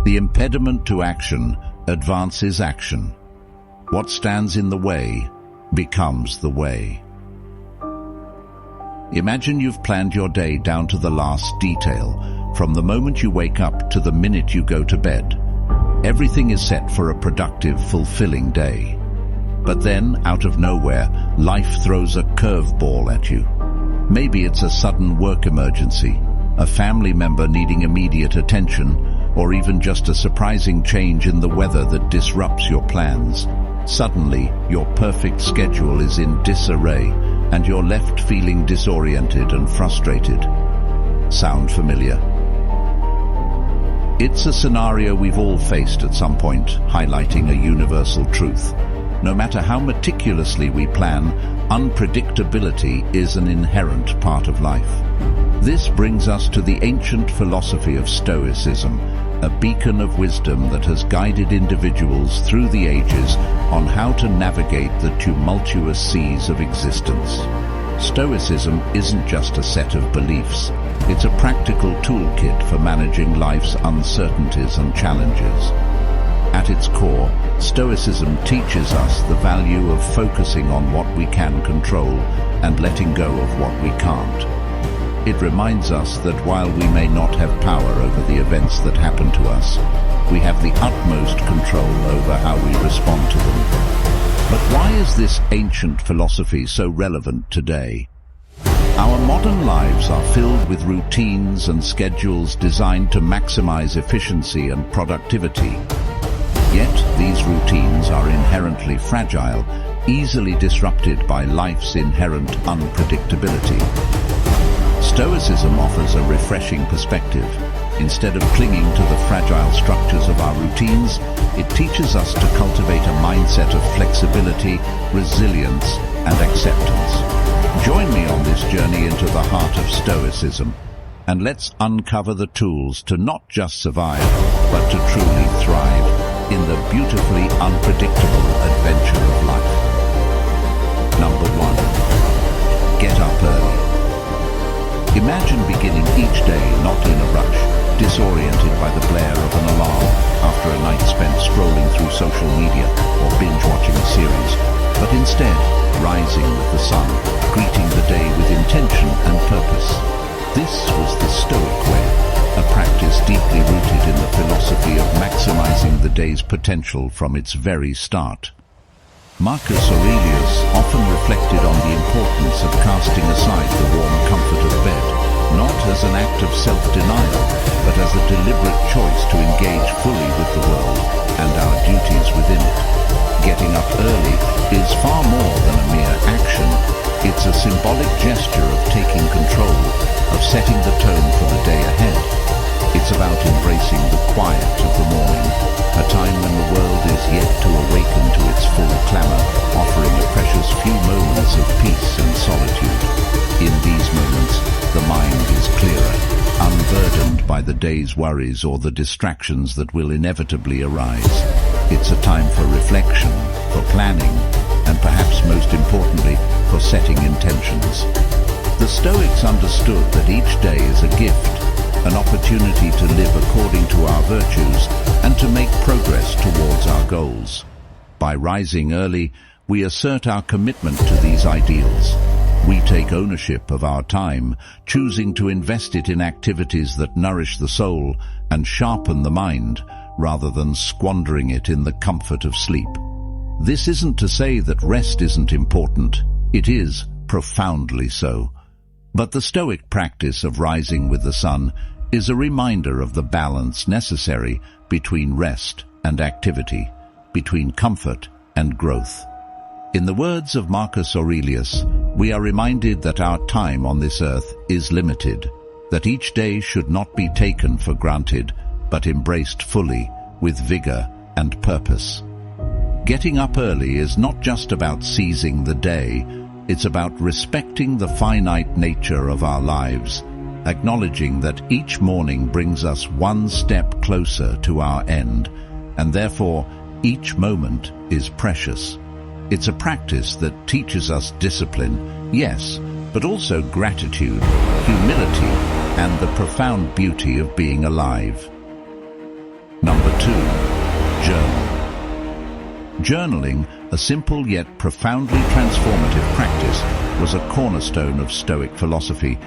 The impediment to action advances action. What stands in the way becomes the way. Imagine you've planned your day down to the last detail, from the moment you wake up to the minute you go to bed. Everything is set for a productive, fulfilling day. But then, out of nowhere, life throws a curveball at you. Maybe it's a sudden work emergency, a family member needing immediate attention, or even just a surprising change in the weather that disrupts your plans. Suddenly, your perfect schedule is in disarray, and you're left feeling disoriented and frustrated. Sound familiar? It's a scenario we've all faced at some point, highlighting a universal truth. No matter how meticulously we plan, unpredictability is an inherent part of life. This brings us to the ancient philosophy of Stoicism, a beacon of wisdom that has guided individuals through the ages on how to navigate the tumultuous seas of existence. Stoicism isn't just a set of beliefs. It's a practical toolkit for managing life's uncertainties and challenges. At its core, Stoicism teaches us the value of focusing on what we can control and letting go of what we can't. It reminds us that while we may not have power over the events that happen to us, we have the utmost control over how we respond to them. But why is this ancient philosophy so relevant today? Our modern lives are filled with routines and schedules designed to maximize efficiency and productivity. Yet these routines are inherently fragile, easily disrupted by life's inherent unpredictability. Stoicism offers a refreshing perspective. Instead of clinging to the fragile structures of our routines, it teaches us to cultivate a mindset of flexibility, resilience, and acceptance. Join me on this journey into the heart of Stoicism, and let's uncover the tools to not just survive, but to truly thrive in the beautifully unpredictable adventure of life. Number 1. Get up early. Imagine beginning each day not in a rush, disoriented by the blare of an alarm after a night spent scrolling through social media or binge-watching a series, but instead rising with the sun, greeting the day with intention and purpose. This was the Stoic way, a practice deeply rooted in the philosophy of maximizing the day's potential from its very start. Marcus Aurelius often reflected on the importance of casting aside the warm comfort of bed, not as an act of self-denial, but as a deliberate choice to engage fully with the world and our duties within it. Getting up early is far more than a mere action. It's a symbolic gesture of taking control, of setting the tone for the day ahead. It's about embracing the quiet of the morning, a time when the world is yet to awaken to its full clamor, offering a precious few moments of peace and solitude. In these moments, the mind is clearer, unburdened by the day's worries or the distractions that will inevitably arise. It's a time for reflection, for planning, and perhaps most importantly, for setting intentions. The Stoics understood that each day is a gift, an opportunity to live according to our virtues and to make progress towards our goals. By rising early, we assert our commitment to these ideals. We take ownership of our time, choosing to invest it in activities that nourish the soul and sharpen the mind, rather than squandering it in the comfort of sleep. This isn't to say that rest isn't important. It is, profoundly so. But the Stoic practice of rising with the sun is a reminder of the balance necessary between rest and activity, between comfort and growth. In the words of Marcus Aurelius, we are reminded that our time on this earth is limited, that each day should not be taken for granted, but embraced fully, with vigor and purpose. Getting up early is not just about seizing the day, it's about respecting the finite nature of our lives, acknowledging that each morning brings us one step closer to our end, and therefore each moment is precious. It's a practice that teaches us discipline, yes, but also gratitude, humility, and the profound beauty of being alive. Number Journaling, a simple yet profoundly transformative practice, was a cornerstone of Stoic philosophy,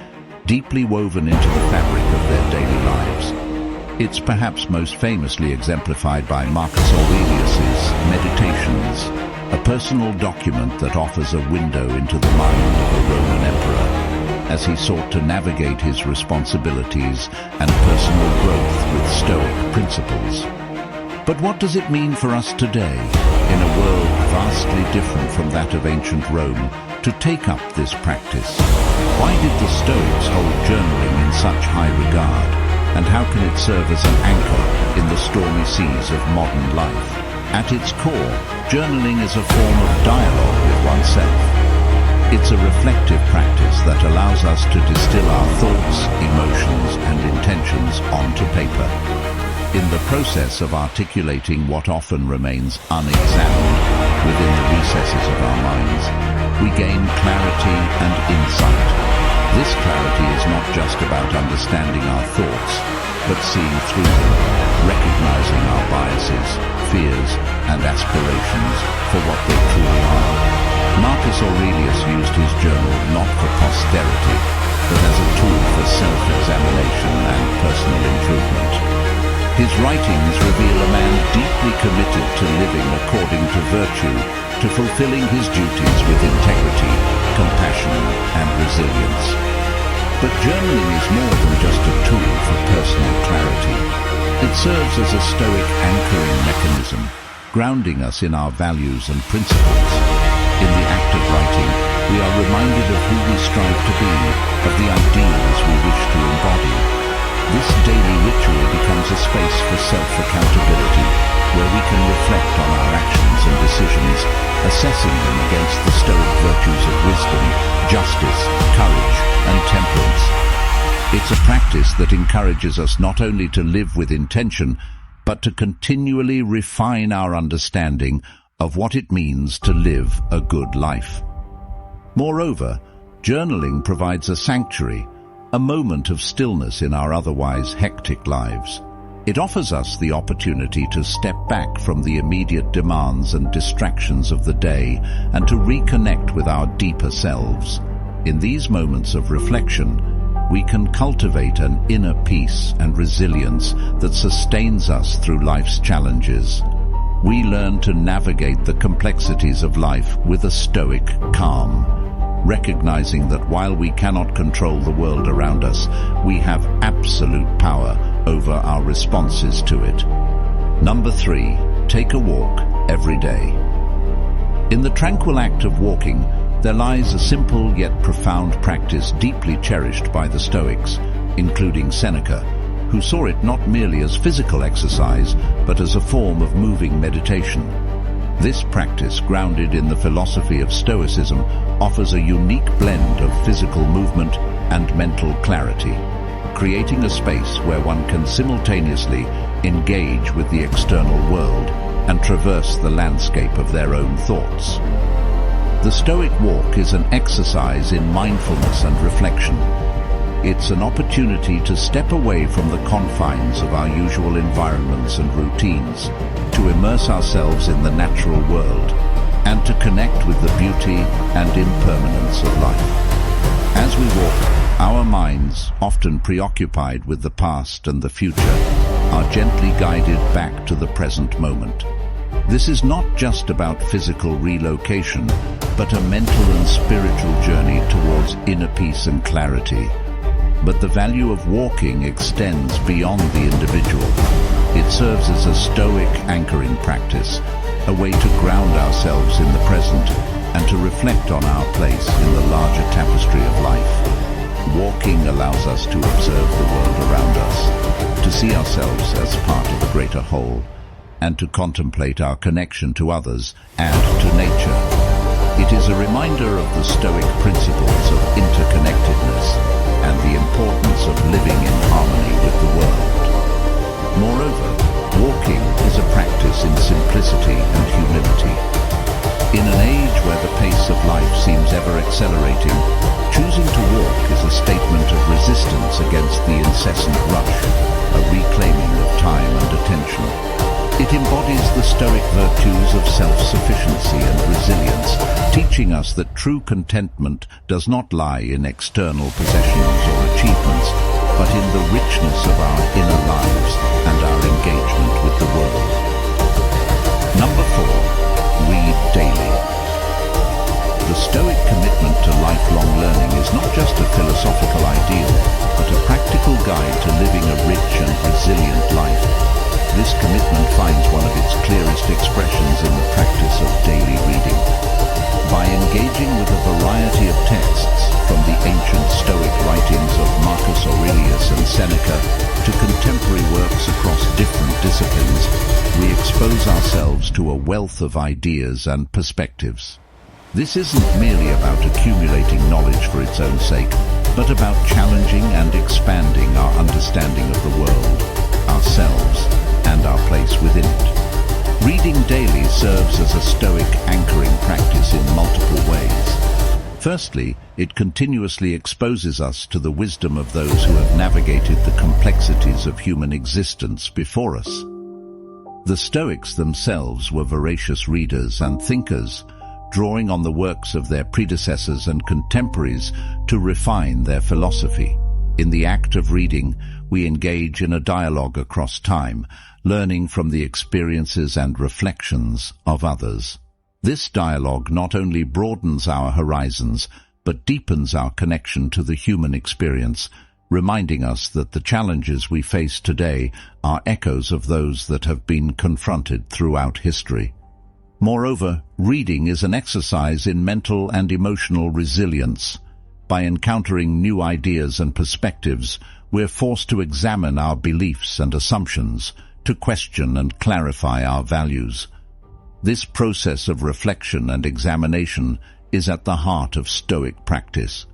deeply woven into the fabric of their daily lives. It's perhaps most famously exemplified by Marcus Aurelius's Meditations, a personal document that offers a window into the mind of a Roman emperor, as he sought to navigate his responsibilities and personal growth with Stoic principles. But what does it mean for us today, in a world vastly different from that of ancient Rome, to take up this practice? Why did the Stoics hold journaling in such high regard, and how can it serve as an anchor in the stormy seas of modern life? At its core, journaling is a form of dialogue with oneself. It's a reflective practice that allows us to distill our thoughts, emotions, and intentions onto paper. In the process of articulating what often remains unexamined within the recesses of our minds, we gain clarity and insight. This clarity is not just about understanding our thoughts, but seeing through them, recognizing our biases, fears, and aspirations for what they truly are. Marcus Aurelius used his journal not for posterity, but as a tool for self-examination and personal improvement. His writings reveal a man deeply committed to living according to virtue, to fulfilling his duties with integrity, compassion, and resilience. But journaling is more than just a tool for personal clarity. It serves as a Stoic anchoring mechanism, grounding us in our values and principles. In the act of writing, we are reminded of who we strive to be, of the ideals we wish to embody. This daily ritual becomes a space for self-accountability, where we can reflect on our actions and decisions, assessing them against the Stoic virtues of wisdom, justice, courage, and temperance. It's a practice that encourages us not only to live with intention, but to continually refine our understanding of what it means to live a good life. Moreover, journaling provides a sanctuary, a moment of stillness in our otherwise hectic lives. It offers us the opportunity to step back from the immediate demands and distractions of the day and to reconnect with our deeper selves. In these moments of reflection, we can cultivate an inner peace and resilience that sustains us through life's challenges. We learn to navigate the complexities of life with a Stoic calm, recognizing that while we cannot control the world around us, we have absolute power over our responses to it. Number 3, take a walk every day. In the tranquil act of walking, there lies a simple yet profound practice deeply cherished by the Stoics, including Seneca, who saw it not merely as physical exercise, but as a form of moving meditation. This practice, grounded in the philosophy of Stoicism, offers a unique blend of physical movement and mental clarity, creating a space where one can simultaneously engage with the external world and traverse the landscape of their own thoughts. The Stoic walk is an exercise in mindfulness and reflection. It's an opportunity to step away from the confines of our usual environments and routines, to immerse ourselves in the natural world, and to connect with the beauty and impermanence of life. As we walk, our minds, often preoccupied with the past and the future, are gently guided back to the present moment. This is not just about physical relocation, but a mental and spiritual journey towards inner peace and clarity. But the value of walking extends beyond the individual. It serves as a Stoic anchoring practice, a way to ground ourselves in the present and to reflect on our place in the larger tapestry of life. Walking allows us to observe the world around us, to see ourselves as part of a greater whole, and to contemplate our connection to others and to nature. It is a reminder of the Stoic principles of interconnectedness and the importance of living in harmony with the world. Moreover, walking is a practice in simplicity and humility. In an age where the pace of life seems ever accelerating, choosing to walk is a statement of resistance against the incessant rush, a reclaiming of time and attention. It It embodies the Stoic virtues of self-sufficiency and resilience, teaching us that true contentment does not lie in external possessions or achievements, but in the richness of our inner lives and our engagement with the world. Number 4. Read daily. The Stoic commitment to lifelong learning is not just a philosophical ideal, but a practical guide to living a rich and resilient life. This commitment finds one of its clearest expressions in the practice of daily reading. By engaging with a variety of texts, from the ancient Stoic writings of Marcus Aurelius and Seneca to contemporary works across different disciplines, we expose ourselves to a wealth of ideas and perspectives. This isn't merely about accumulating knowledge for its own sake, but about challenging and expanding our understanding of the world, ourselves, and our place within it. Reading daily serves as a Stoic anchoring practice in multiple ways. Firstly, it continuously exposes us to the wisdom of those who have navigated the complexities of human existence before us. The Stoics themselves were voracious readers and thinkers, drawing on the works of their predecessors and contemporaries to refine their philosophy. In the act of reading, we engage in a dialogue across time, learning from the experiences and reflections of others. This dialogue not only broadens our horizons, but deepens our connection to the human experience, reminding us that the challenges we face today are echoes of those that have been confronted throughout history. Moreover, reading is an exercise in mental and emotional resilience. By encountering new ideas and perspectives, we're forced to examine our beliefs and assumptions, to question and clarify our values. This process of reflection and examination is at the heart of Stoic practice.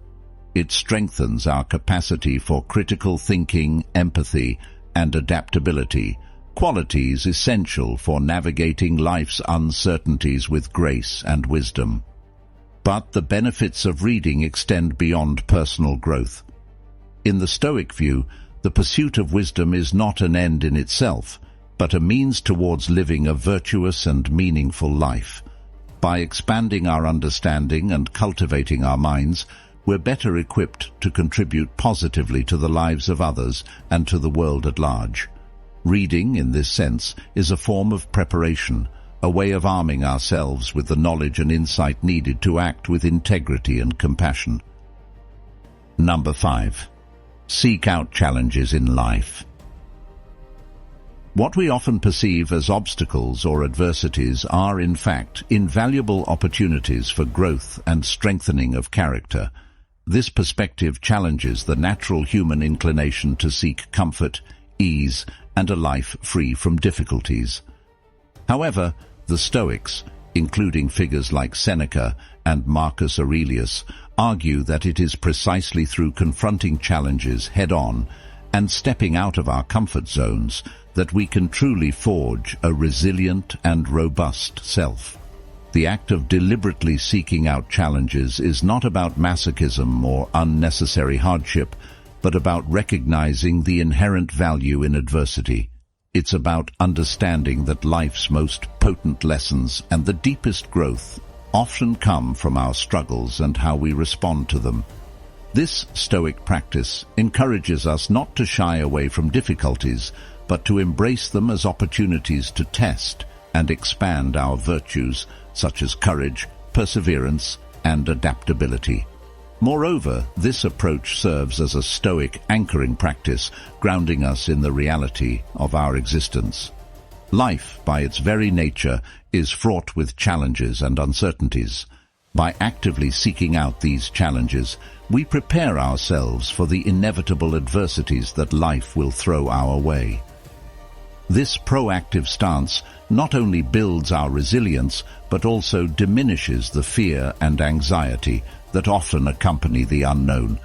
It strengthens our capacity for critical thinking, empathy, and adaptability, qualities essential for navigating life's uncertainties with grace and wisdom. But the benefits of reading extend beyond personal growth. In the Stoic view, the pursuit of wisdom is not an end in itself, but a means towards living a virtuous and meaningful life. By expanding our understanding and cultivating our minds, we're better equipped to contribute positively to the lives of others and to the world at large. Reading, in this sense, is a form of preparation, a way of arming ourselves with the knowledge and insight needed to act with integrity and compassion. Number 5. Seek out challenges in life. What we often perceive as obstacles or adversities are, in fact, invaluable opportunities for growth and strengthening of character. This perspective challenges the natural human inclination to seek comfort, ease, and a life free from difficulties. However, the Stoics, including figures like Seneca and Marcus Aurelius, argue that it is precisely through confronting challenges head-on and stepping out of our comfort zones that we can truly forge a resilient and robust self. The act of deliberately seeking out challenges is not about masochism or unnecessary hardship, but about recognizing the inherent value in adversity. It's about understanding that life's most potent lessons and the deepest growth often come from our struggles and how we respond to them. This Stoic practice encourages us not to shy away from difficulties, but to embrace them as opportunities to test and expand our virtues, such as courage, perseverance, and adaptability. Moreover, this approach serves as a Stoic anchoring practice, grounding us in the reality of our existence. Life, by its very nature, is fraught with challenges and uncertainties. By actively seeking out these challenges, we prepare ourselves for the inevitable adversities that life will throw our way. This proactive stance not only builds our resilience, but also diminishes the fear and anxiety that often accompany the unknown.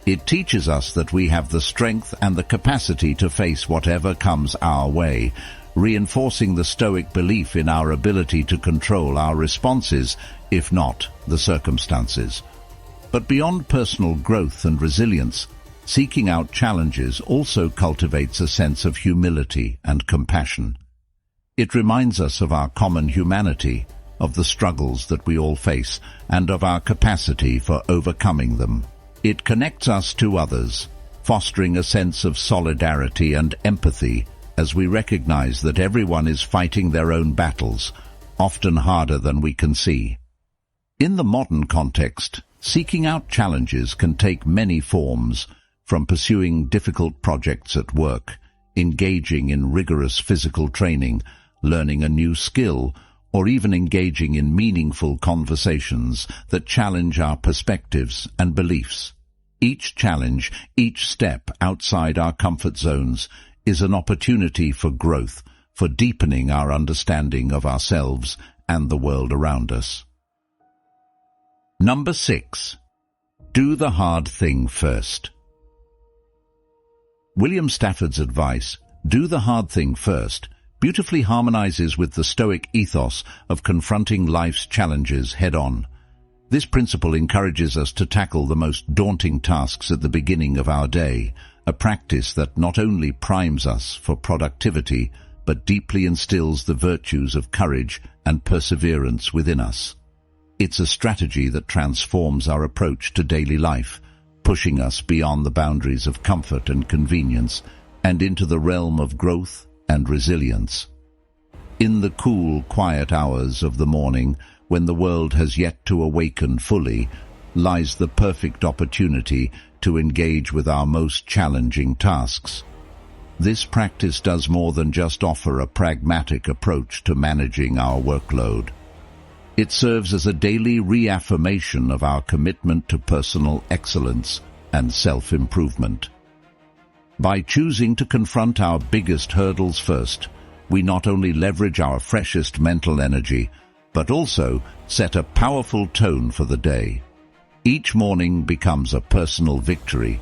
It teaches us that we have the strength and the capacity to face whatever comes our way, reinforcing the Stoic belief in our ability to control our responses, if not the circumstances. But beyond personal growth and resilience, seeking out challenges also cultivates a sense of humility and compassion. It reminds us of our common humanity, of the struggles that we all face, and of our capacity for overcoming them. It connects us to others, fostering a sense of solidarity and empathy as we recognize that everyone is fighting their own battles, often harder than we can see. In the modern context, seeking out challenges can take many forms, from pursuing difficult projects at work, engaging in rigorous physical training, learning a new skill, or even engaging in meaningful conversations that challenge our perspectives and beliefs. Each challenge, each step outside our comfort zones, is an opportunity for growth, for deepening our understanding of ourselves and the world around us. Number 6. Do the hard thing first. William Stafford's advice, "Do the hard thing first," beautifully harmonizes with the Stoic ethos of confronting life's challenges head-on. This principle encourages us to tackle the most daunting tasks at the beginning of our day, a practice that not only primes us for productivity, but deeply instills the virtues of courage and perseverance within us. It's a strategy that transforms our approach to daily life, pushing us beyond the boundaries of comfort and convenience and into the realm of growth and resilience. In the cool, quiet hours of the morning, when the world has yet to awaken fully, lies the perfect opportunity to engage with our most challenging tasks. This practice does more than just offer a pragmatic approach to managing our workload. It serves as a daily reaffirmation of our commitment to personal excellence and self-improvement. By choosing to confront our biggest hurdles first, we not only leverage our freshest mental energy, but also set a powerful tone for the day. Each morning becomes a personal victory,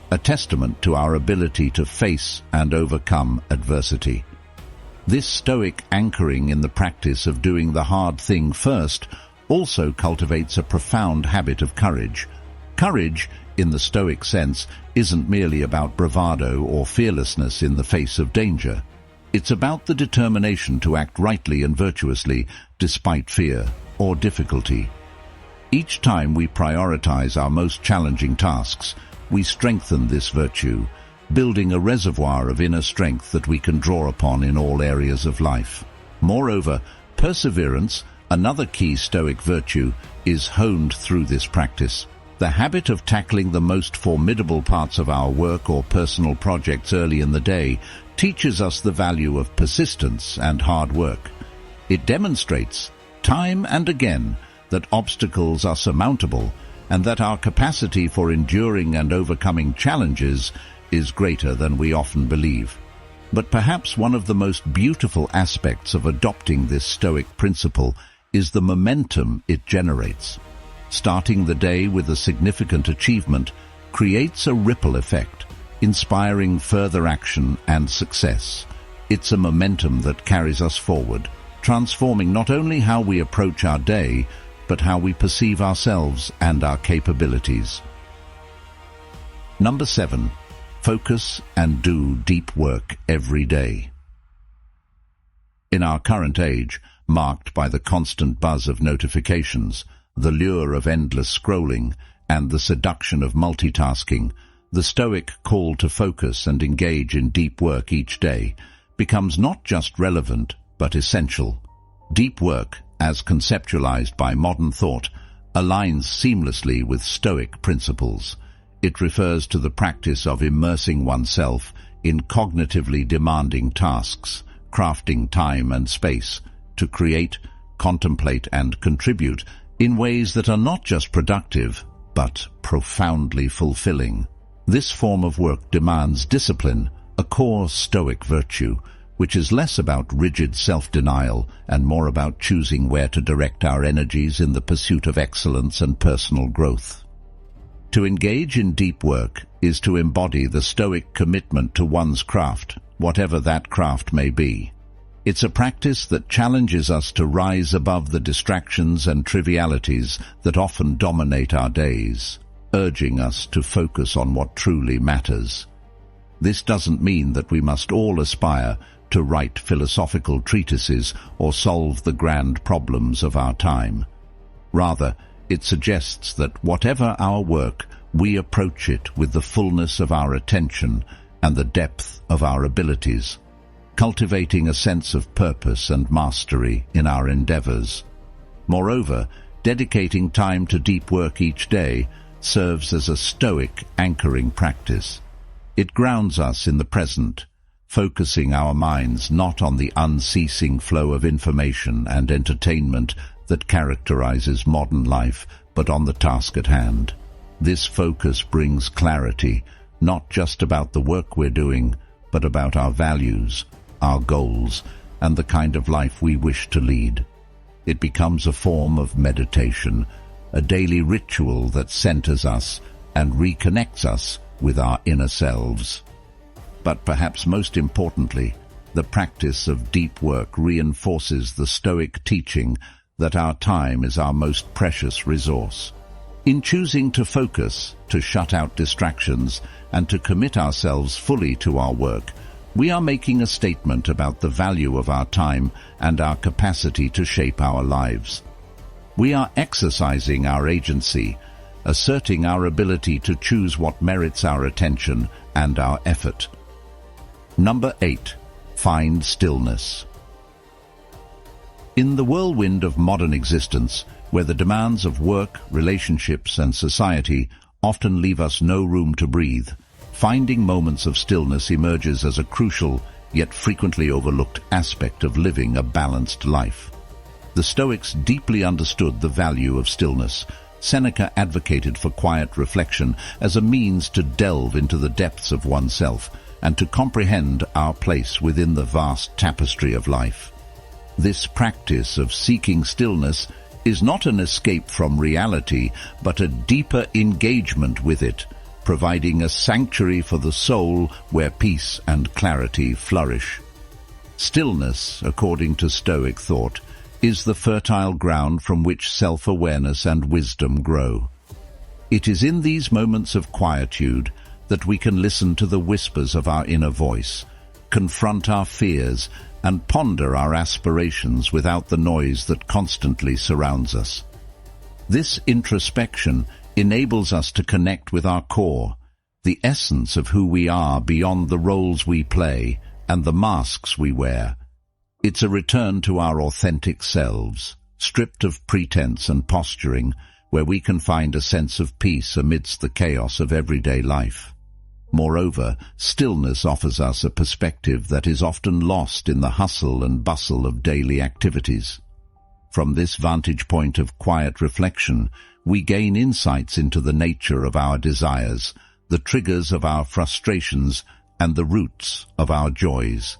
a testament to our ability to face and overcome adversity. This Stoic anchoring in the practice of doing the hard thing first also cultivates a profound habit of courage. Courage, in the Stoic sense, isn't merely about bravado or fearlessness in the face of danger. It's about the determination to act rightly and virtuously despite fear or difficulty. Each time we prioritize our most challenging tasks, we strengthen this virtue, building a reservoir of inner strength that we can draw upon in all areas of life. Moreover, perseverance, another key Stoic virtue, is honed through this practice. The habit of tackling the most formidable parts of our work or personal projects early in the day teaches us the value of persistence and hard work. It demonstrates, time and again, that obstacles are surmountable and that our capacity for enduring and overcoming challenges is greater than we often believe. But perhaps one of the most beautiful aspects of adopting this Stoic principle is the momentum it generates. Starting the day with a significant achievement creates a ripple effect, inspiring further action and success. It's a momentum that carries us forward, transforming not only how we approach our day, but how we perceive ourselves and our capabilities. Number 7. Focus and do deep work every day. In our current age, marked by the constant buzz of notifications, the lure of endless scrolling, and the seduction of multitasking, the Stoic call to focus and engage in deep work each day becomes not just relevant, but essential. Deep work, as conceptualized by modern thought, aligns seamlessly with Stoic principles. It refers to the practice of immersing oneself in cognitively demanding tasks, crafting time and space to create, contemplate, and contribute in ways that are not just productive, but profoundly fulfilling. This form of work demands discipline, a core Stoic virtue, which is less about rigid self-denial and more about choosing where to direct our energies in the pursuit of excellence and personal growth. To engage in deep work is to embody the Stoic commitment to one's craft, whatever that craft may be. It's a practice that challenges us to rise above the distractions and trivialities that often dominate our days, urging us to focus on what truly matters. This doesn't mean that we must all aspire to write philosophical treatises or solve the grand problems of our time. Rather, it suggests that whatever our work, we approach it with the fullness of our attention and the depth of our abilities, cultivating a sense of purpose and mastery in our endeavors. Moreover, dedicating time to deep work each day serves as a Stoic anchoring practice. It grounds us in the present, focusing our minds not on the unceasing flow of information and entertainment that characterizes modern life, but on the task at hand. This focus brings clarity, not just about the work we're doing, but about our values, our goals, and the kind of life we wish to lead. It becomes a form of meditation, a daily ritual that centers us and reconnects us with our inner selves. But perhaps most importantly, the practice of deep work reinforces the Stoic teaching that our time is our most precious resource. In choosing to focus, to shut out distractions, and to commit ourselves fully to our work, we are making a statement about the value of our time and our capacity to shape our lives. We are exercising our agency, asserting our ability to choose what merits our attention and our effort. Number 8. Find stillness. In the whirlwind of modern existence, where the demands of work, relationships, and society often leave us no room to breathe, finding moments of stillness emerges as a crucial, yet frequently overlooked aspect of living a balanced life. The Stoics deeply understood the value of stillness. Seneca advocated for quiet reflection as a means to delve into the depths of oneself and to comprehend our place within the vast tapestry of life. This practice of seeking stillness is not an escape from reality, but a deeper engagement with it, providing a sanctuary for the soul where peace and clarity flourish. Stillness, according to Stoic thought, is the fertile ground from which self-awareness and wisdom grow. It is in these moments of quietude that we can listen to the whispers of our inner voice, confront our fears, and ponder our aspirations without the noise that constantly surrounds us. This introspection enables us to connect with our core, the essence of who we are beyond the roles we play and the masks we wear. It's a return to our authentic selves, stripped of pretense and posturing, where we can find a sense of peace amidst the chaos of everyday life. Moreover, stillness offers us a perspective that is often lost in the hustle and bustle of daily activities. From this vantage point of quiet reflection, we gain insights into the nature of our desires, the triggers of our frustrations, and the roots of our joys.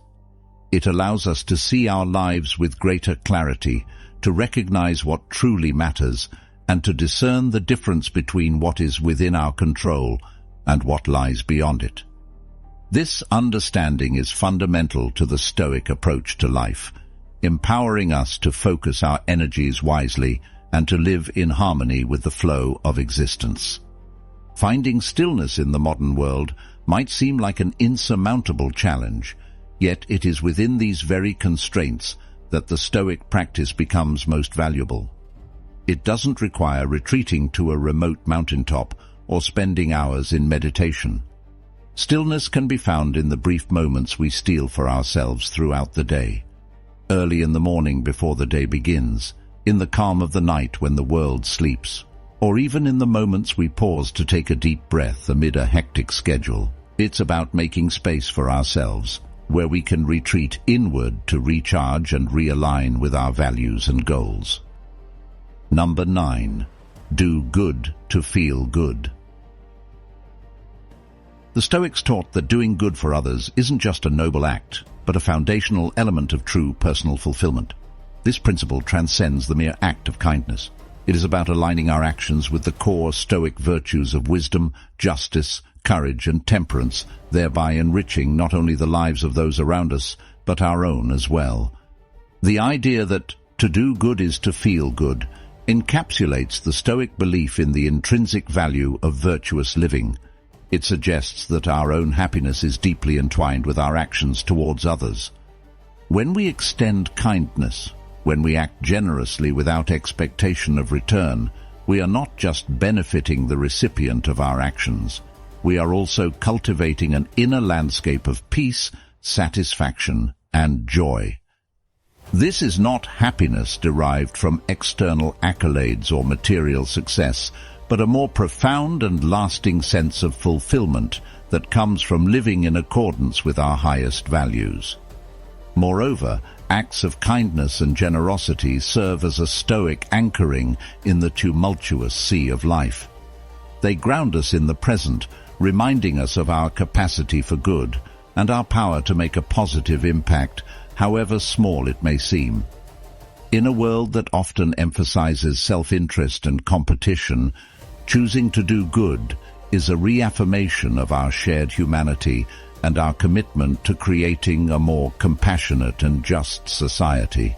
It allows us to see our lives with greater clarity, to recognize what truly matters, and to discern the difference between what is within our control and what lies beyond it. This understanding is fundamental to the Stoic approach to life, empowering us to focus our energies wisely and to live in harmony with the flow of existence. Finding stillness in the modern world might seem like an insurmountable challenge, yet it is within these very constraints that the Stoic practice becomes most valuable. It doesn't require retreating to a remote mountaintop or spending hours in meditation. Stillness can be found in the brief moments we steal for ourselves throughout the day. Early in the morning before the day begins, in the calm of the night when the world sleeps, or even in the moments we pause to take a deep breath amid a hectic schedule. It's about making space for ourselves, where we can retreat inward to recharge and realign with our values and goals. Number 9. Do good to feel good. The Stoics taught that doing good for others isn't just a noble act, but a foundational element of true personal fulfillment. This principle transcends the mere act of kindness. It is about aligning our actions with the core Stoic virtues of wisdom, justice, courage, and temperance, thereby enriching not only the lives of those around us, but our own as well. The idea that to do good is to feel good encapsulates the Stoic belief in the intrinsic value of virtuous living. It suggests that our own happiness is deeply entwined with our actions towards others. When we extend kindness, when we act generously without expectation of return, we are not just benefiting the recipient of our actions, we are also cultivating an inner landscape of peace, satisfaction, and joy. This is not happiness derived from external accolades or material success, but a more profound and lasting sense of fulfillment that comes from living in accordance with our highest values. Moreover, acts of kindness and generosity serve as a stoic anchoring in the tumultuous sea of life. They ground us in the present, reminding us of our capacity for good and our power to make a positive impact, however small it may seem. In a world that often emphasizes self-interest and competition, choosing to do good is a reaffirmation of our shared humanity and our commitment to creating a more compassionate and just society.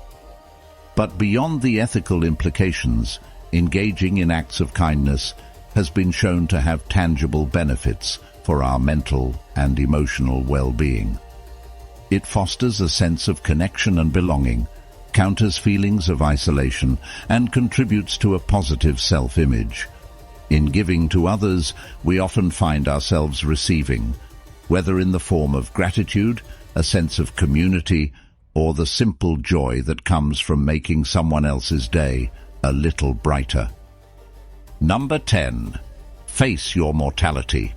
But beyond the ethical implications, engaging in acts of kindness has been shown to have tangible benefits for our mental and emotional well-being. It fosters a sense of connection and belonging, counters feelings of isolation, and contributes to a positive self-image. In giving to others, we often find ourselves receiving, whether in the form of gratitude, a sense of community, or the simple joy that comes from making someone else's day a little brighter. Number 10. Face your mortality.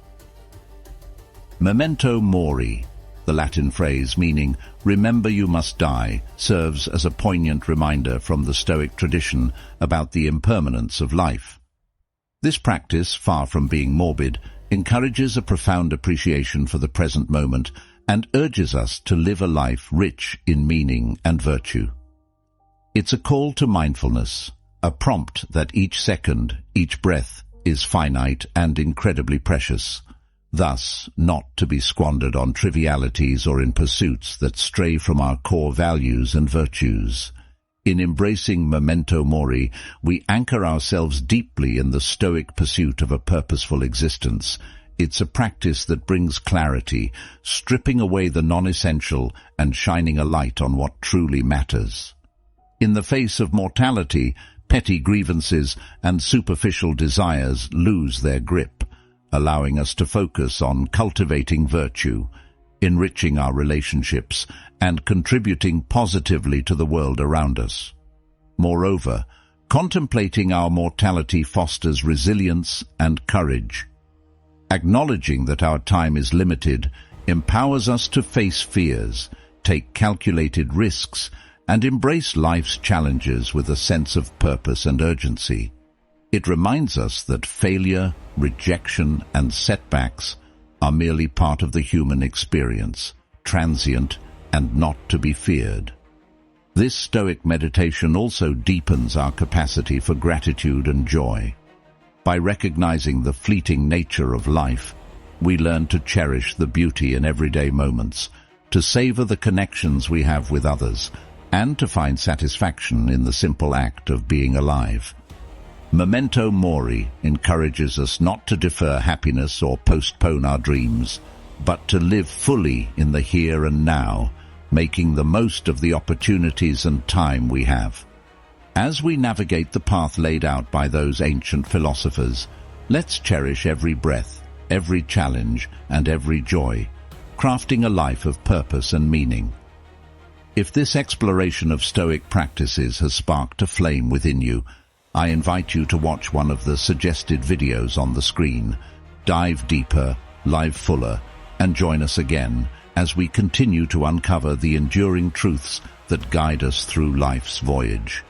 Memento mori, the Latin phrase meaning "remember you must die," serves as a poignant reminder from the Stoic tradition about the impermanence of life. This practice, far from being morbid, encourages a profound appreciation for the present moment and urges us to live a life rich in meaning and virtue. It's a call to mindfulness, a prompt that each second, each breath, is finite and incredibly precious, thus not to be squandered on trivialities or in pursuits that stray from our core values and virtues. In embracing memento mori, we anchor ourselves deeply in the Stoic pursuit of a purposeful existence. It's a practice that brings clarity, stripping away the non-essential and shining a light on what truly matters. In the face of mortality, petty grievances and superficial desires lose their grip, allowing us to focus on cultivating virtue, enriching our relationships, and contributing positively to the world around us. Moreover, contemplating our mortality fosters resilience and courage. Acknowledging that our time is limited empowers us to face fears, take calculated risks, and embrace life's challenges with a sense of purpose and urgency. It reminds us that failure, rejection, and setbacks are merely part of the human experience, transient and not to be feared. This Stoic meditation also deepens our capacity for gratitude and joy. By recognizing the fleeting nature of life, we learn to cherish the beauty in everyday moments, to savor the connections we have with others, and to find satisfaction in the simple act of being alive. Memento mori encourages us not to defer happiness or postpone our dreams, but to live fully in the here and now, making the most of the opportunities and time we have. As we navigate the path laid out by those ancient philosophers, let's cherish every breath, every challenge, and every joy, crafting a life of purpose and meaning. If this exploration of Stoic practices has sparked a flame within you, I invite you to watch one of the suggested videos on the screen. Dive deeper, live fuller, and join us again as we continue to uncover the enduring truths that guide us through life's voyage.